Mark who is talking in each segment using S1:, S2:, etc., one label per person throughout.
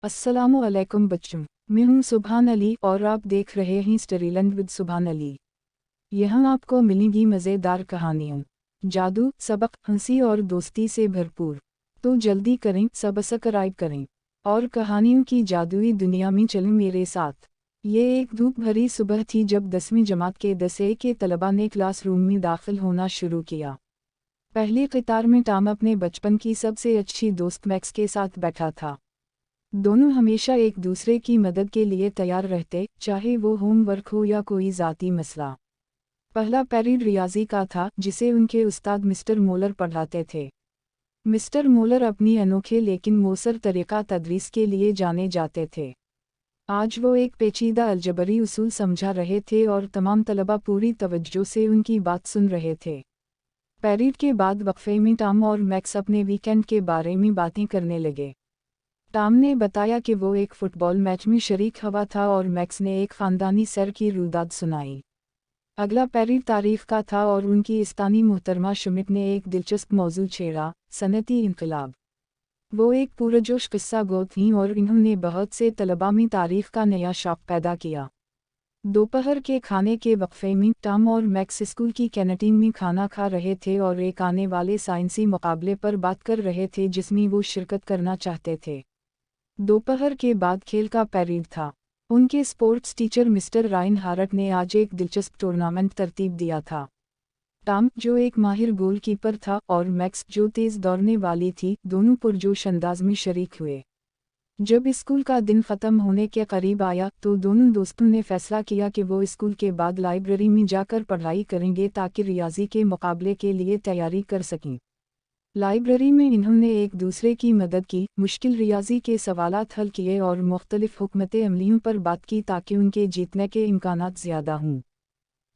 S1: अस्सलामुअलैकुम बच्चों, मैं हूं सुभान अली और आप देख रहे हैं स्टोरीलैंड विद सुभान अली। यहाँ आपको मिलेंगी मज़ेदार कहानियाँ, जादू, सबक, हंसी और दोस्ती से भरपूर। तो जल्दी करें, सब्सक्राइब करें और कहानियों की जादुई दुनिया में चलें मेरे साथ। ये एक धूप भरी सुबह थी जब 10वीं जमात के 10A के तलबा ने क्लासरूम में दाखिल होना शुरू किया। पहली कतार में टॉम अपने बचपन की सबसे अच्छी दोस्त मैक्स के साथ बैठा था। दोनों हमेशा एक दूसरे की मदद के लिए तैयार रहते, चाहे वो होमवर्क हो या कोई ज़ाती मसला। पहला पीरियड रियाजी का था, जिसे उनके उस्ताद मिस्टर मोलर पढ़ाते थे। मिस्टर मोलर अपनी अनोखे लेकिन मौसर तरीक़ा तदरीस के लिए जाने जाते थे। आज वो एक पेचीदा अलजबरी उसूल समझा रहे थे और तमाम तलबा पूरी तवज्जो से उनकी बात सुन रहे थे। पीरियड के बाद वक्फे में टॉम और मैक्स अपने वीकेंड के बारे में बातें करने लगे। टॉम ने बताया कि वो एक फुटबॉल मैच में शरीक हुआ था और मैक्स ने एक ख़ानदानी सैर की रुदाद सुनाई। अगला पीरियड तारीख़ का था और उनकी इस्तानी मोहतरमा शुमिट ने एक दिलचस्प मौजू छेड़ा, सनती इनकलाब। वो एक पुरजोश किस्सा गो थीं और इन्होंने बहुत से तलबा में तारीख़ का नया शौक़ पैदा किया। दोपहर के खाने के वक्फे में टॉम और मैक्स स्कूल की कैंटीन में खाना खा रहे थे और एक आने वाले साइंसी मुकाबले पर बात कर रहे थे जिसमें वो शिरकत करना चाहते थे। दोपहर के बाद खेल का पीरियड था। उनके sports teacher mister Ryan heart ने आज एक दिलचस्प टूर्नामेंट तरतीब दिया था। टॉम, जो एक माहिर गोलकीपर था, और मैक्स, जो तेज़ दौड़ने वाली थी, दोनों पुरजोश अंदाज में शरीक हुए। जब स्कूल का दिन ख़त्म होने के करीब आया तो दोनों दोस्तों ने फैसला किया कि वो स्कूल के बाद लाइब्रेरी में जाकर पढ़ाई करेंगे ताकि रियाजी के मुकाबले के लिए तैयारी कर सकें। लाइब्रेरी में इन्होंने एक दूसरे की मदद की, मुश्किल रियाजी के सवालात हल किए और मुख्तलिफ हुकमत अमलियों पर बात की ताकि उनके जीतने के इम्कानात ज़्यादा हों।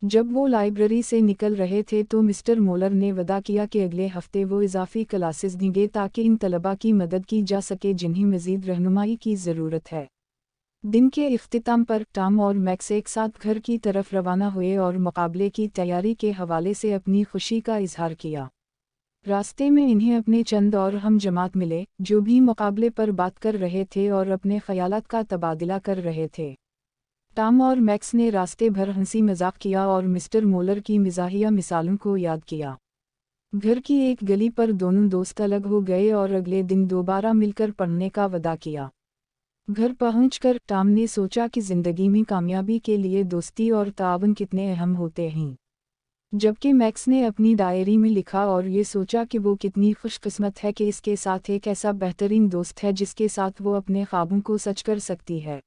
S1: जब वो लाइब्रेरी से निकल रहे थे तो मिस्टर मोलर ने वादा किया कि अगले हफ्ते वो इजाफ़ी क्लासेस देंगे ताकि इन तलबा की मदद की जा सके जिन्हें मज़ीद रहनुमाई की ज़रूरत है। दिन के इख्तिताम पर टॉम और मैक्स एक साथ घर की तरफ रवाना हुए और मुकाबले की तैयारी के हवाले से अपनी खुशी का इजहार किया। रास्ते में इन्हें अपने चंद और हम जमात मिले, जो भी मुकाबले पर बात कर रहे थे और अपने ख़यालात का तबादला कर रहे थे। टॉम और मैक्स ने रास्ते भर हंसी मजाक किया और मिस्टर मोलर की मिजाहिया मिसालों को याद किया। घर की एक गली पर दोनों दोस्त अलग हो गए और अगले दिन दोबारा मिलकर पढ़ने का वादा किया। घर पहुंचकर टॉम ने सोचा कि ज़िंदगी में कामयाबी के लिए दोस्ती और ताउन कितने अहम होते हैं, जबकि मैक्स ने अपनी डायरी में लिखा और ये सोचा कि वो कितनी खुशकिस्मत है कि इसके साथ एक ऐसा बेहतरीन दोस्त है जिसके साथ वो अपने ख्वाबों को सच कर सकती है।